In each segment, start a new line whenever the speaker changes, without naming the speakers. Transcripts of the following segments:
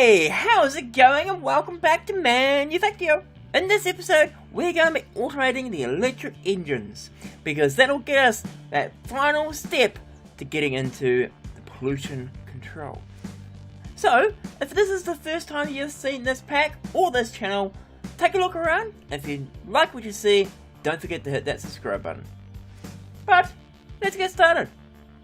Hey, how's it going and welcome back to Manufactio. In this episode, we're going to be automating the electric engines because that'll get us that final step to getting into the pollution control. So, if this is the first time you've seen this pack or this channel, take a look around. If you like what you see, don't forget to hit that subscribe button. But, let's get started.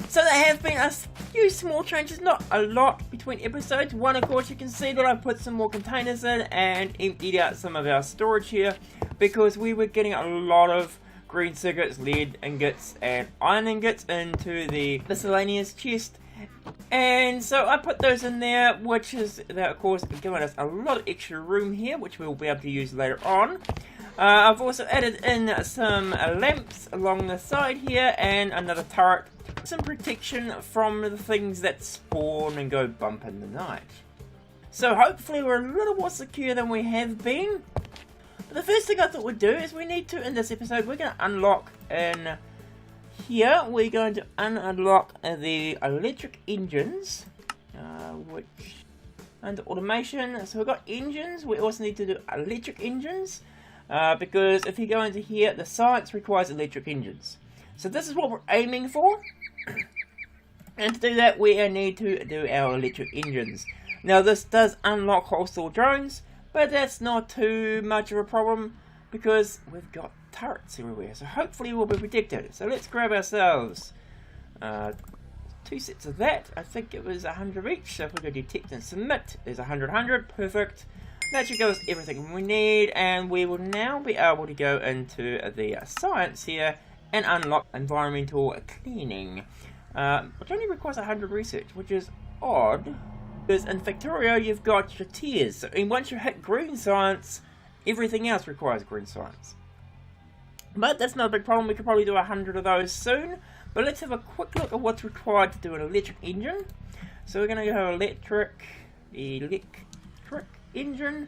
So there have been a few small changes, not a lot between episodes. One, of course, you can see that I put some more containers in and emptied out some of our storage here because we were getting a lot of green circuits, lead ingots and iron ingots into the miscellaneous chest. And so I put those in there, which is, of course, giving us a lot of extra room here, which we'll be able to use later on. I've also added in some lamps along the side here and another turret. Some protection from the things that spawn and go bump in the night. So hopefully we're a little more secure than we have been. But the first thing I thought we'd do is we need to, in this episode, we're going to unlock in here. We're going to unlock the electric engines, which under automation. So we've got engines. We also need to do electric engines. Because if you go into here, the science requires electric engines. So this is what we're aiming for. And to do that, we need to do our electric engines. Now this does unlock hostile drones, but that's not too much of a problem because we've got turrets everywhere. So hopefully we'll be protected. So let's grab ourselves 2 sets of that. I think it was 100 each. So if we go detect and submit, there's 100, perfect. That should give us everything we need, and we will now be able to go into the science here and unlock environmental cleaning, which only requires 100 research, which is odd, because in Factorio you've got your tiers, so once you hit green science, everything else requires green science. But that's not a big problem, we could probably do 100 of those soon, but let's have a quick look at what's required to do an electric engine. So we're going to go electric engine,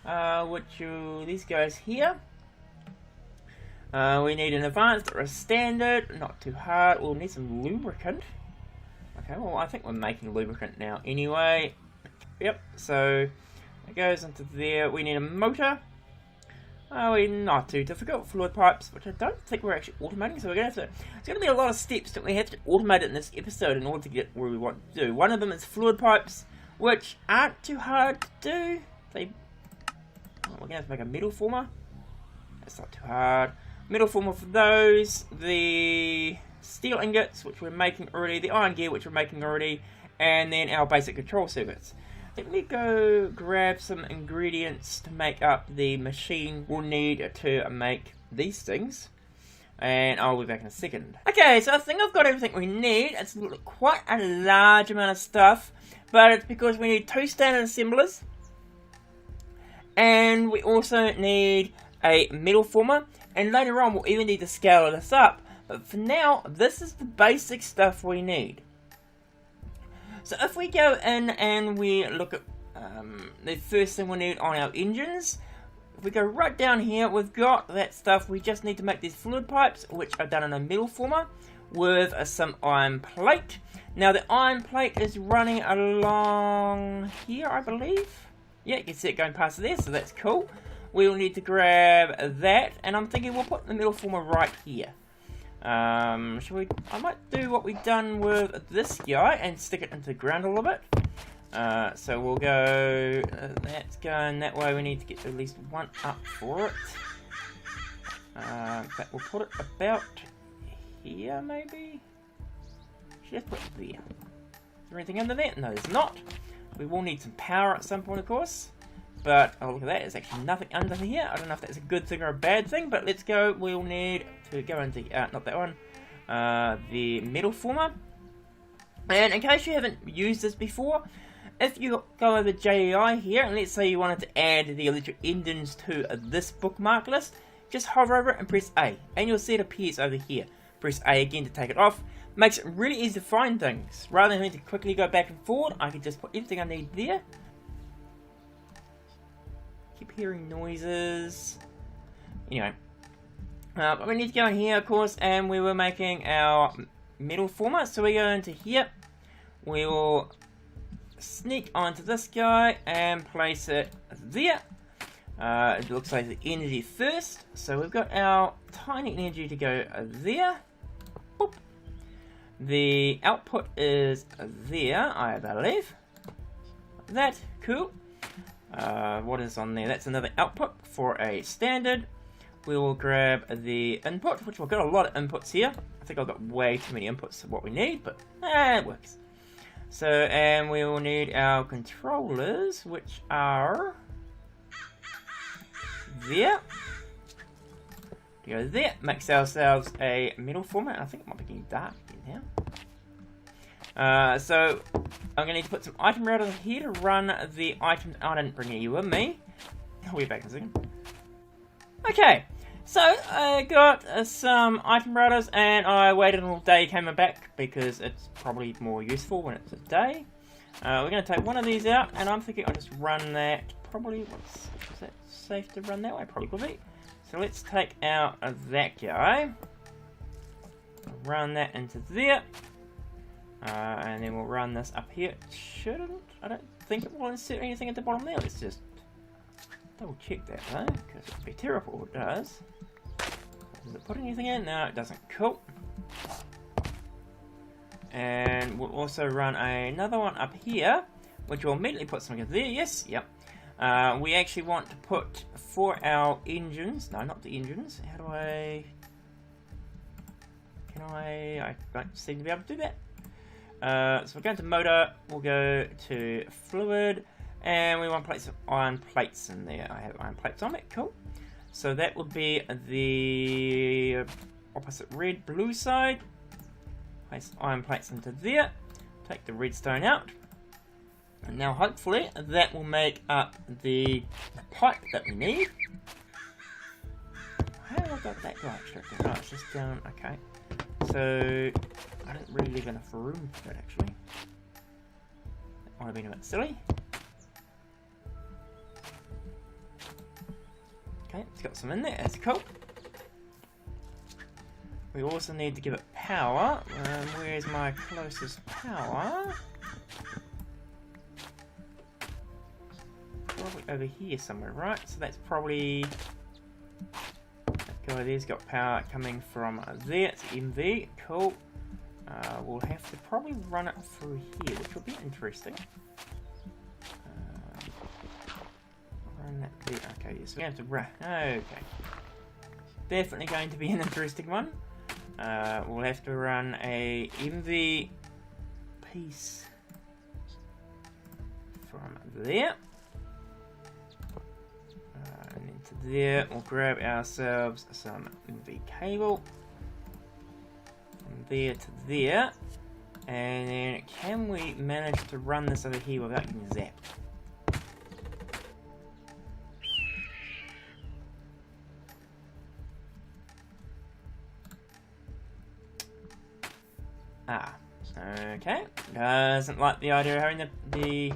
which are these guys here. We need an advanced or a standard, not too hard. We'll need some lubricant. Okay, well I think we're making lubricant now anyway. Yep, so it goes into there. We need a motor. We're not too difficult. Fluid pipes, which I don't think we're actually automating, so we're going to have to, it's going to be a lot of steps that we have to automate it in this episode in order to get where we want to do. One of them is fluid pipes, which aren't too hard to do. We're going to have to make a metal former. That's not too hard. Metal former for those, the steel ingots, which we're making already, the iron gear, which we're making already, and then our basic control circuits. Let me go grab some ingredients to make up the machine we'll need to make these things. And I'll be back in a second. Okay, so I think I've got everything we need. It's quite a large amount of stuff, but it's because we need 2 standard assemblers. And we also need a metal former, and later on we'll even need to scale this up. But for now, this is the basic stuff we need. So if we go in and we look at the first thing we need on our engines, if we go right down here, we've got that stuff. We just need to make these fluid pipes, which are done in a metal former with some iron plate. Now the iron plate is running along here, I believe. Yeah, you can see it going past there, so that's cool. We'll need to grab that, and I'm thinking we'll put the metal former right here. Shall we? I might do what we've done with this guy and stick it into the ground a little bit. So we'll go, that's going that way, we need to get at least one up for it. In fact, we'll put it about here, maybe? Just put it there. Is there anything under there? No, there's not. We will need some power at some point, of course. But, oh look at that, there's actually nothing under here. I don't know if that's a good thing or a bad thing, but let's go. We'll need to go into, not that one, the metal former. And in case you haven't used this before, if you go over JEI here, and let's say you wanted to add the electric engines to this bookmark list, just hover over it and press A, and you'll see it appears over here. Press A again to take it off. Makes it really easy to find things. Rather than having to quickly go back and forward, I can just put everything I need there. Keep hearing noises. Anyway, but we need to go in here, of course, and we were making our metal former. So we go into here. We will sneak onto this guy and place it there. It looks like the energy first, so we've got our tiny energy to go there. Boop. The output is there, I believe. That, cool. What is on there? That's another output for a standard. We will grab the input, which we've got a lot of inputs here. I think I've got way too many inputs for what we need, but it works. So, and we will need our controllers, which are there. Go there. Makes ourselves a metal format. I think it might be getting dark again now. So I'm going to need to put some item routers here to run the items. I didn't bring you with me. I'll be back in a second. Okay, so I got some item routers and I waited until day came back because it's probably more useful when it's a day. We're going to take one of these out and I'm thinking I'll just run that. Probably, is that safe to run that way? Probably could be. So let's take out that guy. Run that into there. And then we'll run this up here. Shouldn't. I don't think it will insert anything at the bottom there. Let's just double check that though, because it would be terrible if it does. Does it put anything in? No, it doesn't. Cool. And we'll also run another one up here, which will immediately put something there. Yes, yep. We actually want to put for our engines. No, not the engines. How do I? Can I don't seem to be able to do that. So we're going to motor, we'll go to fluid, and we want to place some iron plates in there. I have iron plates on it, cool. So that would be the opposite red, blue side. Place iron plates into there, take the redstone out. And now hopefully that will make up the pipe that we need. How have I got that guy extracted? Oh, it's just down, okay. So I didn't really leave enough room for that actually. That might have been a bit silly. Okay, it's got some in there, that's cool. We also need to give it power. Where's my closest power? Probably over here somewhere, right? So that's probably... That guy there's got power coming from there. It's MV, cool. We'll have to probably run it through here, which will be interesting. Run that there. Okay, yes, we have to run. Okay. Definitely going to be an interesting one. We'll have to run a MV piece from there. And into there, we'll grab ourselves some MV cable. From there to there. And then can we manage to run this over here without getting zapped? Ah, okay. Doesn't like the idea of having the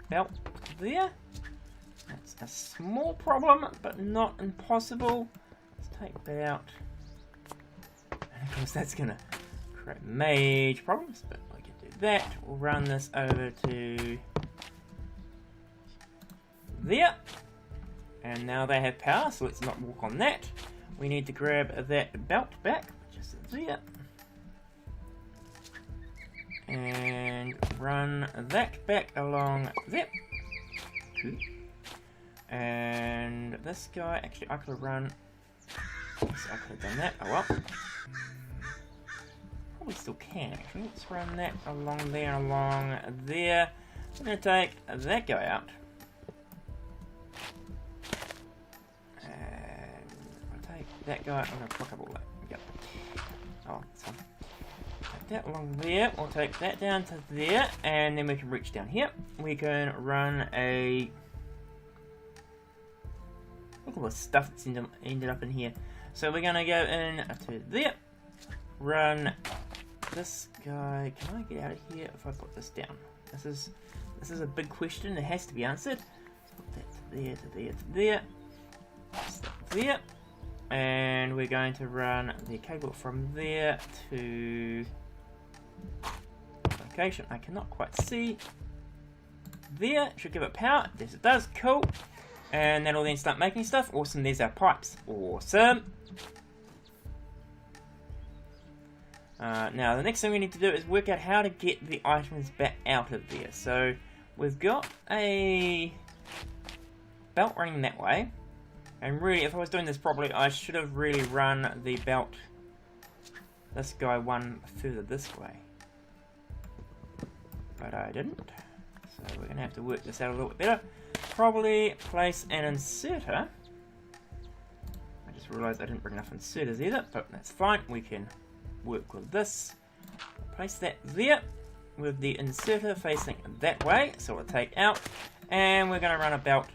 belt there. That's a small problem, but not impossible. Let's take that out. And of course, that's gonna create major problems, but we can do that. We'll run this over to there. And now they have power, so let's not walk on that. We need to grab that belt back, which is there. And run that back along there. And this guy, actually I could have run, I could have done that, oh well. Probably still can actually, let's run that along there and along there. I'm going to take that guy out. And I'll take that guy, I'm going to pluck up all that. Yep. Oh, that's fine. That along there, we'll take that down to there, and then we can reach down here. We can run a... Look at all the stuff that's ended up in here. So we're going to go in to there, run this guy. Can I get out of here if I put this down? This is a big question that has to be answered. So put that to there, to there, to there. That's there. And we're going to run the cable from there to... location I cannot quite see. there. Should give it power. Yes, it does. Cool. And that'll then start making stuff. Awesome. There's our pipes. Awesome. Now, the next thing we need to do is work out how to get the items back out of there. So, we've got a belt running that way. And really, if I was doing this properly, I should have really run the belt, this guy, one further this way. But I didn't. So we're going to have to work this out a little bit better. Probably place an inserter. I just realised I didn't bring enough inserters either, but that's fine. We can work with this. Place that there with the inserter facing that way. So we'll take out. And we're going to run a belt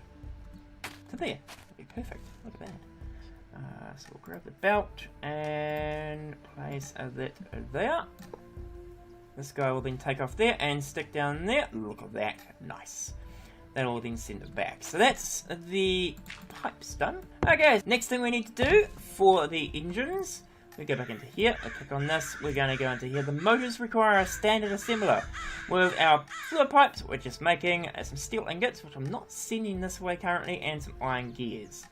to there. Perfect. Look at that. So we'll grab the belt and place that there. This guy will then take off there and stick down there. Look at that. Nice. That'll then send it back. So that's the pipes done. Okay, next thing we need to do for the engines, we go back into here. I click on this. We're going to go into here. The motors require a standard assembler with our fluid pipes. We're just making some steel ingots, which I'm not sending this way currently, and some iron gears.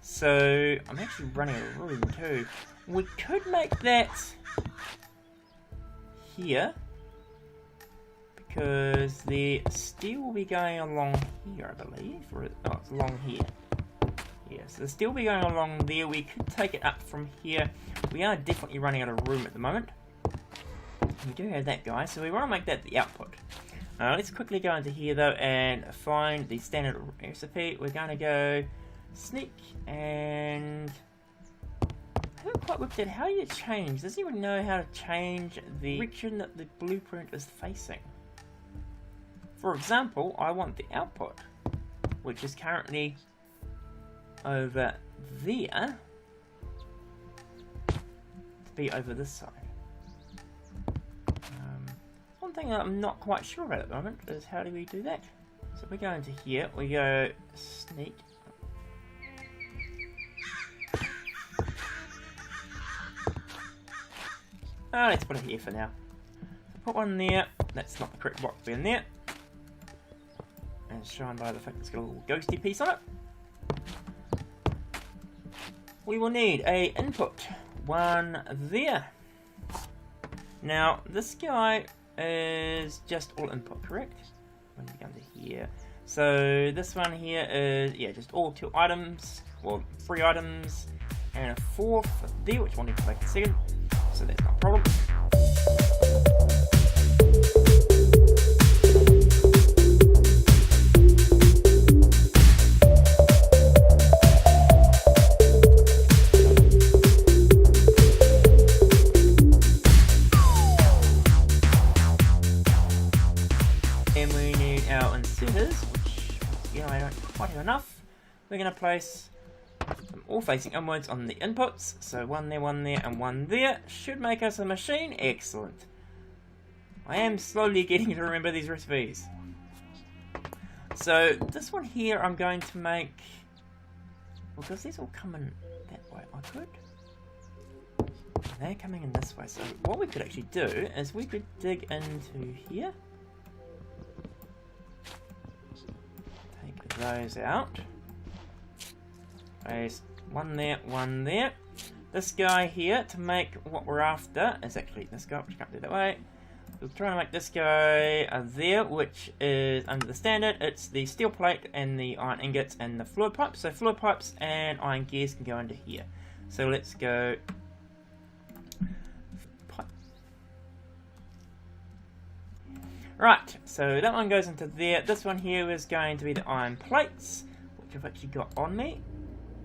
So I'm actually running a room too. We could make that here, because the steel will be going along here, I believe. Or, oh, it's along here. Yeah, so the steel will be going along there. We could take it up from here. We are definitely running out of room at the moment. We do have that guy, so we want to make that the output. Let's quickly go into here though and find the standard recipe. We're going to go sneak, and I haven't quite worked out how you change. Does anyone know how to change the direction that the blueprint is facing? For example, I want the output, which is currently over there, to be over this side. One thing that I'm not quite sure about at the moment is how do we do that? So we go into here, we go sneak. Let's put it here for now. Put one there. That's not the correct block to be in there. And shine by the fact it's got a little ghosty piece on it. We will need a input. One there. Now, this guy is just all input, correct? When we go to here. So, this one here is, yeah, just all 2 items, or 3 items, and a 4th there, which we'll need to make in a second. So that's not a problem. And we need our inserters, which, you know, I don't quite have enough. We're going to place them all facing inwards on the inputs. So one there, and one there. Should make us a machine. Excellent. I am slowly getting to remember these recipes. So this one here I'm going to make, well, because these all come in that way, I could. They're coming in this way. So what we could actually do is we could dig into here. Take those out. Place one there. This guy here, to make what we're after, is actually this guy, which I can't do that way. We're trying to make this guy there, which is under the standard. It's the steel plate and the iron ingots and the fluid pipes. So fluid pipes and iron gears can go under here. So let's go pipe. Right, so that one goes into there. This one here is going to be the iron plates, which I've actually got on me.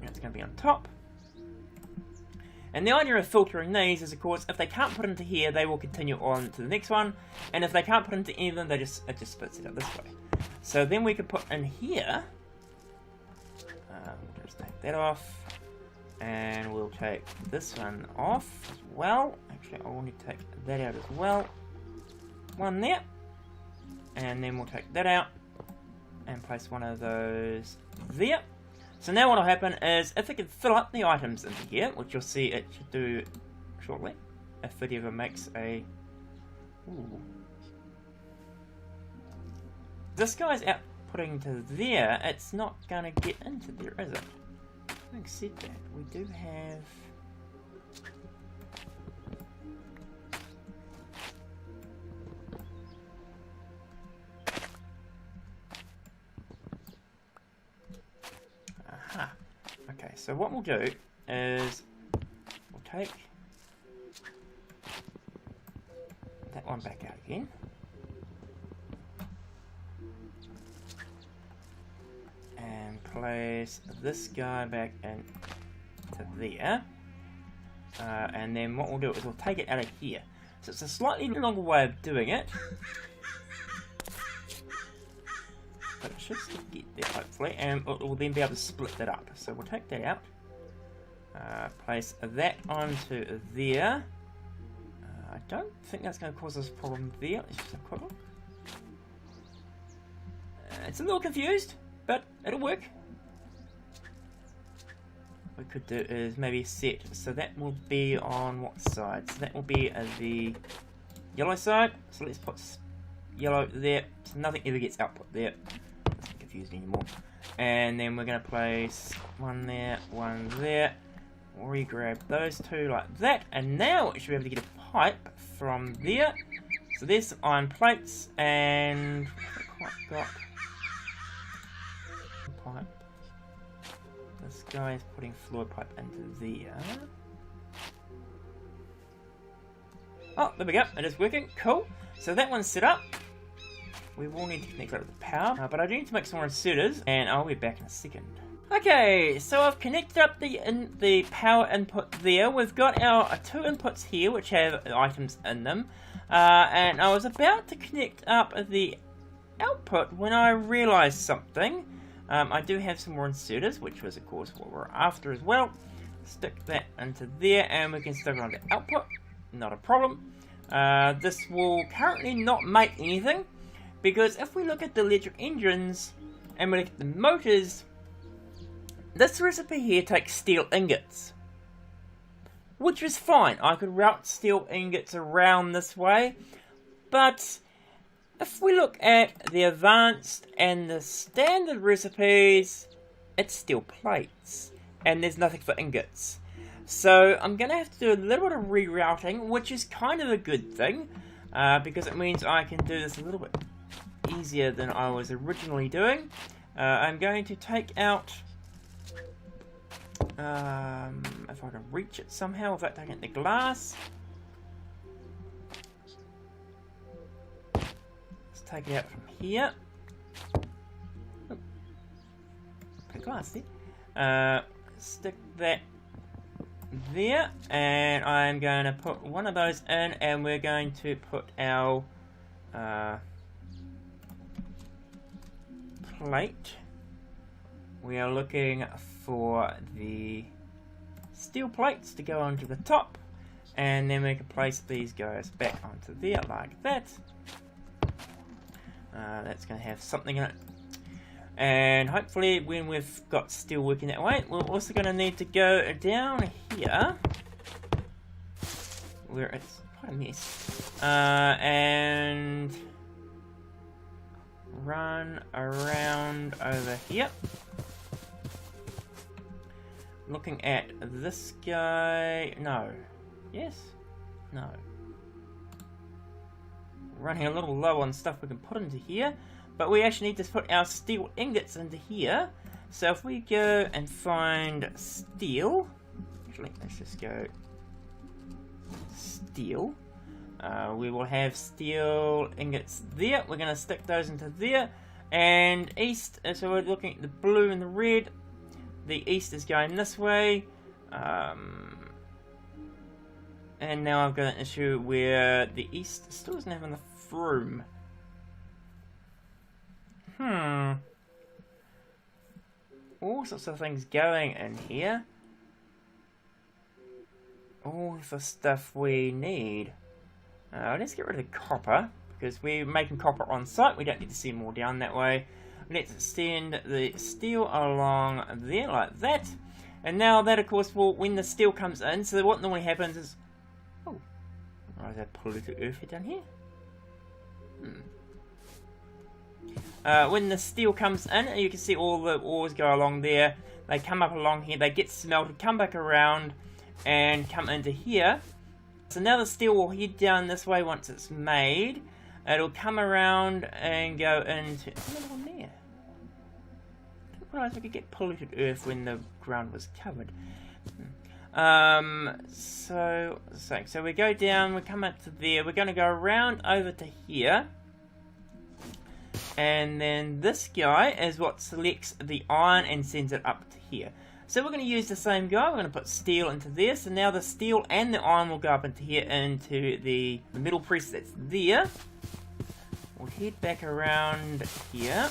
It's going to be on top. And the idea of filtering these is, of course, if they can't put into here, they will continue on to the next one. And if they can't put into any of them, it just splits it out this way. So then we could put in here. We'll just take that off. And we'll take this one off as well. Actually, I will need to take that out as well. One there. And then we'll take that out. And place one of those there. So now what will happen is, if it can fill up the items into here, which you'll see it should do shortly, if it ever makes a... Ooh. This guy's out putting to there, it's not going to get into there, is it? Having said that, we do have... Aha. Okay, so what we'll do is we'll take that one back out again. And place this guy back into there. And then what we'll do is we'll take it out of here. So it's a slightly longer way of doing it. But it should still get there hopefully. And we'll then be able to split that up. So we'll take that out. Place that onto there. I don't think that's going to cause us a problem there. Let's just have a quick look. It's a little confused, but it'll work. What we could do is maybe set, so that will be on what side? So that will be the yellow side. So let's put yellow there, so nothing ever gets output there. Doesn't confuse me anymore. And then we're going to place one there, one there. Re-grab those two like that, and now we should be able to get a pipe from there. So there's some iron plates, and I haven't quite got a pipe. This guy is putting fluid pipe into there. Oh, there we go, it is working, cool. So that one's set up. We will need to connect that with the power, but I do need to make some more inserters, and I'll be back in a second. Okay, so I've connected up the power input there. We've got our two inputs here which have items in them. And I was about to connect up the output when I realised something. I do have some more inserters, which was of course what we're after as well. Stick that into there and we can stick it onto output. Not a problem. This will currently not make anything, because if we look at the electric engines and we look at the motors, this recipe here takes steel ingots, which is fine. I could route steel ingots around this way, but if we look at the advanced and the standard recipes, it's steel plates, and there's nothing for ingots. So I'm going to have to do a little bit of rerouting, which is kind of a good thing, because it means I can do this a little bit easier than I was originally doing. I'm going to take out... if I can reach it somehow without taking the glass. Let's take it out from here. Oh, the glass there. Stick that there, and I'm going to put one of those in, and we're going to put our plate. We are looking for the steel plates to go onto the top, and then we can place these guys back onto there like that. That's going to have something in it, and hopefully when we've got steel working that way, we're also going to need to go down here where it's quite a mess, and run around over here. Looking at this guy, no, yes, no. Running a little low on stuff we can put into here, but we actually need to put our steel ingots into here. So if we go and find steel, actually let's just go steel. We will have steel ingots there. We're going to stick those into there, and east. So we're looking at the blue and the red. The east is going this way, and now I've got an issue where the east still doesn't have enough room. All sorts of things going in here. All the stuff we need. Let's get rid of the copper, because we're making copper on site. We don't need to send more down that way. Let's send the steel along there like that. And now that, of course, will, when the steel comes in, so what normally happens is... Oh, there's a polluted earth down here. when the steel comes in, you can see all the ores go along there. They come up along here, they get smelted, come back around, and come into here. So now the steel will head down this way once it's made. It'll come around and go into... Another one there. I didn't realise we could get polluted earth when the ground was covered. So we go down, we come up to there, we're going to go around over to here. And then this guy is what selects the iron and sends it up to here. So we're going to use the same guy, we're going to put steel into there. So now the steel and the iron will go up into here, into the middle press that's there. We'll head back around here.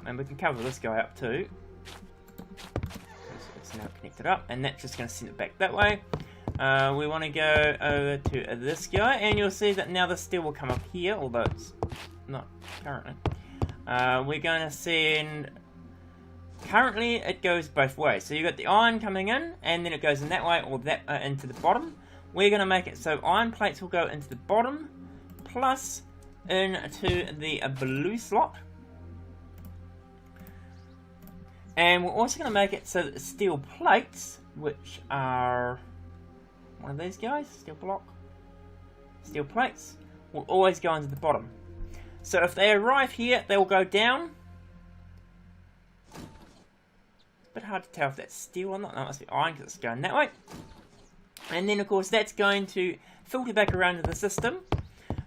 And we can cover this guy up too. It's now connected up, and that's just going to send it back that way. We want to go over to this guy, and you'll see that now the steel will come up here, although it's not currently. We're going to send... Currently, it goes both ways. So you've got the iron coming in, and then it goes in that way, or that into the bottom. We're going to make it so iron plates will go into the bottom, plus into the blue slot. And we're also going to make it so that the steel plates, which are one of these guys, steel block, steel plates, will always go into the bottom. So if they arrive here, they will go down. It's a bit hard to tell if that's steel or not. That must be iron because it's going that way. And then of course that's going to filter back around to the system.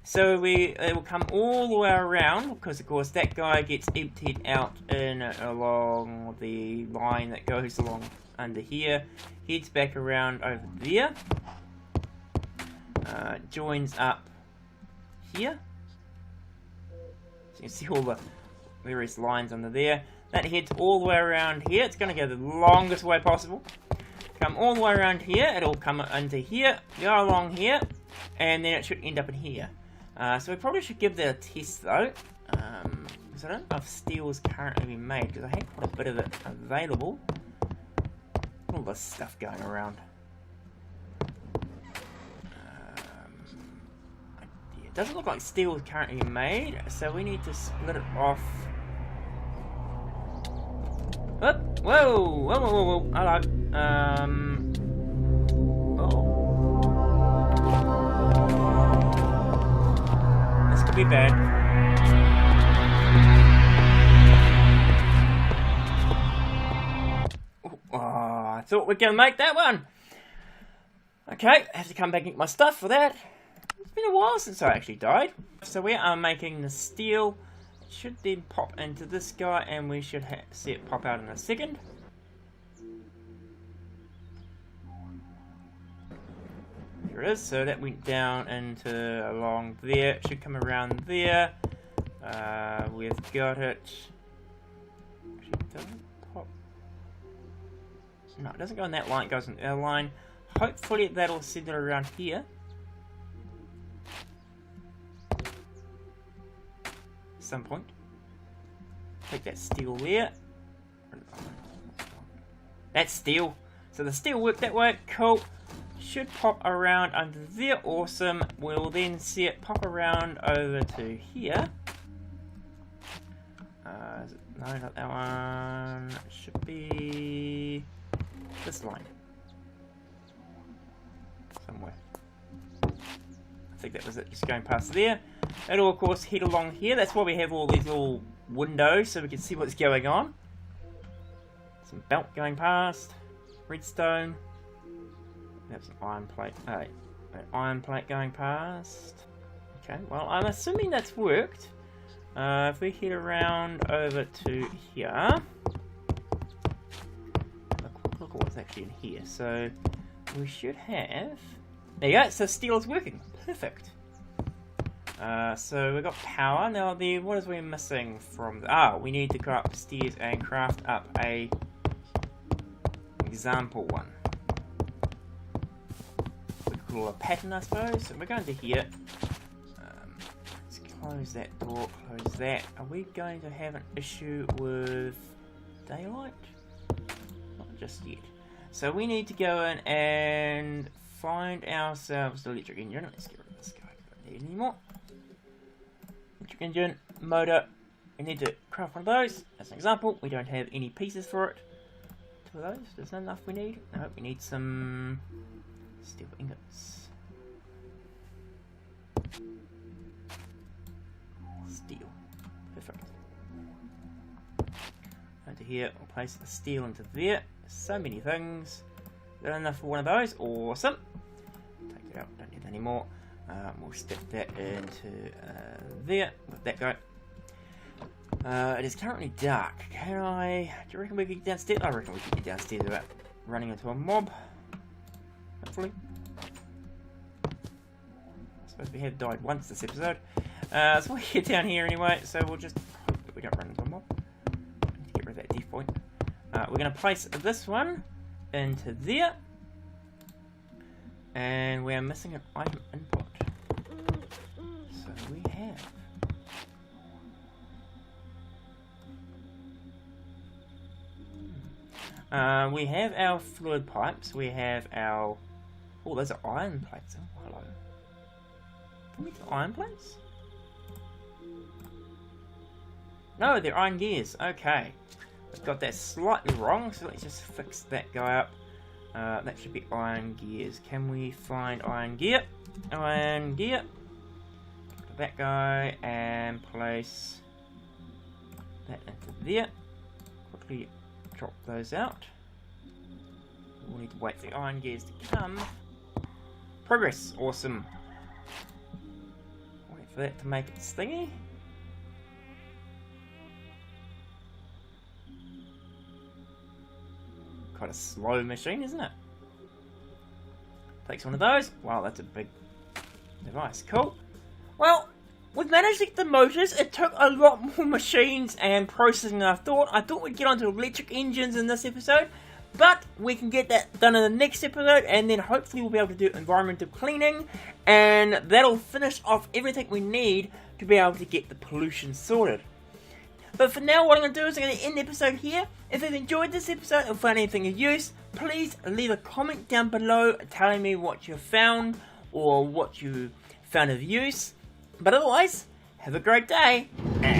So it will come all the way around, because of course that guy gets emptied out in along the line that goes along under here, heads back around over there, joins up here. So you can see all the various lines under there. That heads all the way around here. It's going to go the longest way possible. Come all the way around here. It'll come into here, go along here, and then it should end up in here. So we probably should give that a test though, because I don't know if steel is currently being made, because I had quite a bit of it available. All this stuff going around. Yeah, it doesn't look like steel is currently being made, so we need to split it off. Oh, whoa, hello. This could be bad. Oh, I thought we'd gonna make that one. Okay, I have to come back and get my stuff for that. It's been a while since I actually died. So we are making the steel. It should then pop into this guy, and we should see it pop out in a second. Here it is. So that went down into along there. It should come around there. We've got it. Actually, it doesn't pop. No, it doesn't go on that line. It goes on the other line. Hopefully that'll send it around here. At some point. Take that steel there. That's steel. So the steel worked that way. Cool. Should pop around under there. Awesome. We'll then see it pop around over to here. No, not that one. It should be this line. Somewhere. I think that was it, just going past there. It'll of course head along here. That's why we have all these little windows, so we can see what's going on. Some belt going past. Redstone. That's an iron plate. An iron plate going past. Okay, well I'm assuming that's worked. If we head around over to here. Look at what's actually in here. So we should have... There you go, so steel is working. Perfect. So we've got power. Now, what is we missing from the... we need to go upstairs and craft up a example one. We could call it a pattern, I suppose. So we're going to here. Let's close that door, close that. Are we going to have an issue with daylight? Not just yet. So we need to go in and find ourselves the electric engine. Let's get rid of this guy. need any more. Electric engine, motor. We need to craft one of those. As an example, we don't have any pieces for it. 2 of those. There's not enough we need. No, we need some steel ingots. Steel. Perfect. Into here, we'll place the steel into there. So many things. Got enough for one of those. Awesome. Take it out. Don't need any more. We'll stick that into there. Let that go. It is currently dark. Do you reckon we can get downstairs? I reckon we can get downstairs without running into a mob. Hopefully. I suppose we have died once this episode. So we'll get down here anyway, so we'll just hope that we don't run into a mob. Need to get rid of that death point. We're going to place this one into there. And we are missing an item input. So we have... we have our fluid pipes, we have our... Oh, those are iron plates. Oh, hello. Can we do iron plates? No, they're iron gears. Okay. I've got that slightly wrong, so let's just fix that guy up. That should be iron gears. Can we find iron gear? Iron gear. That guy, and place that into there. Quickly drop those out. We'll need to wait for the iron gears to come. Progress, awesome. Wait for that to make it stingy. Quite a slow machine, isn't it? Takes one of those. Wow, that's a big device. Cool. Well, we've managed to get the motors. It took a lot more machines and processing than I thought. I thought we'd get onto electric engines in this episode, but we can get that done in the next episode, and then hopefully we'll be able to do environmental cleaning, and that'll finish off everything we need to be able to get the pollution sorted. But for now, what I'm going to do is I'm going to end the episode here. If you've enjoyed this episode or found anything of use, please leave a comment down below telling me what you found or what you found of use. But otherwise, have a great day, and